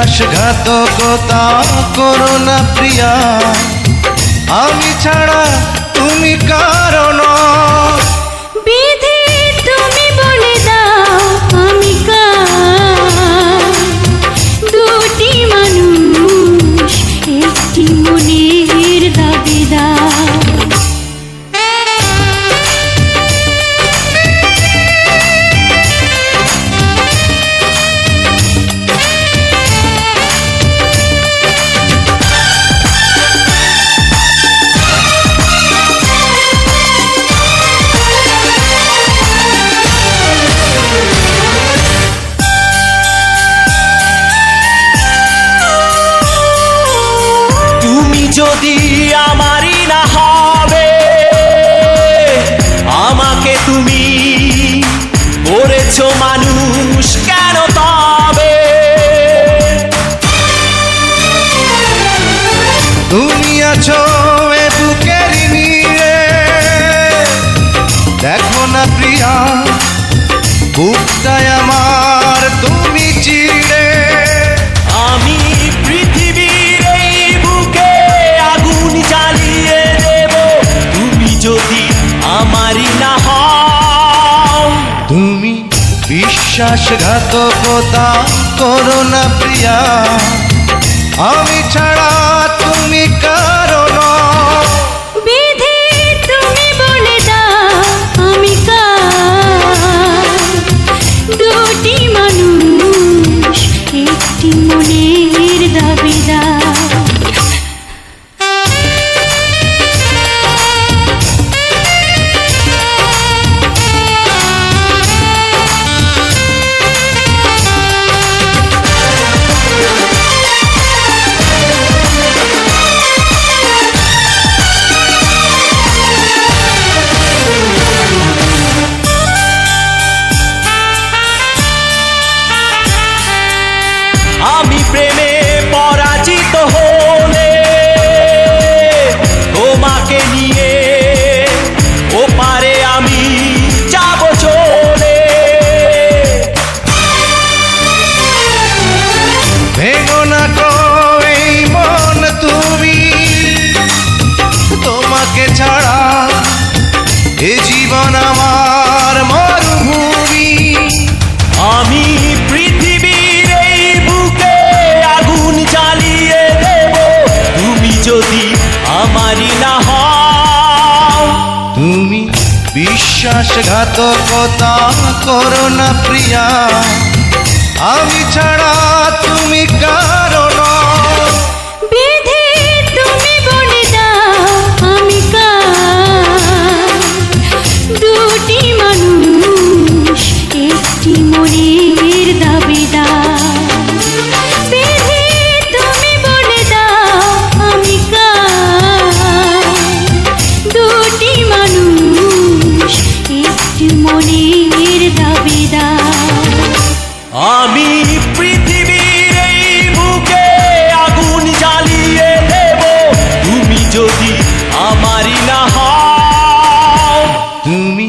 বিশ্বাসঘাতকতা করো না প্রিয়া, আমি ছাড়া তুমি কারো নও। বিধি তুমি বলে দাও আমি কার, দুটি মানুষ একটি মনের দাবিদার। যদি আমারই না হবে, আমাকে তুমি করেছো মানুষ কেন তবে? তুমি আছো এ বুকের নিয়ে, দেখো না প্রিয়া বুকটায় আমার তুমি চিড়ে। আমি পৃথিবীর এই বুকে আগুন জ্বালিয়ে দেব, তুমি যদি আমারই না হও। তুমি বিশ্বাসঘাতকতা করো না প্রিয়া, আমি ছাড়া তুমি কারো নও। বিধি তুমি বলে দাও আমি কার, দুটি মানুষ একটি মনের দাবিদার। আমি প্রেমে পরাজিত হলে তোমাকে নিয়ে ওপারে আমি যাব চলে। ভেঙো না গো এই মন তুমি, তোমাকে ছাড়া এ জীবন আমার মরুভূমি। আমি পৃথিবীর এই বুকে আগুন জ্বালিয়ে দেব, তুমি যদি আমারই না হও। তুমি বিশ্বাসঘাতকতা করো না প্রিয়া, আমি ছাড়া তুমি কারো নও। বিধি তুমি বলে দাও আমি কার, দুটি মানুষ একটি মনের দাবিদার। বিধি তুমি বলে দাও আমি কার, দুটি মানুষ একটি মনের দাবিদার। আমি পৃথিবীর এই বুকে আগুন জ্বালিয়ে দেব, তুমি যদি আমারই না হও। তুমি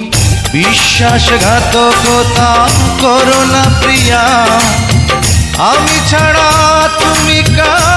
বিশ্বাসঘাতকতা করো না প্রিয়া, আমি ছাড়া তুমি কারো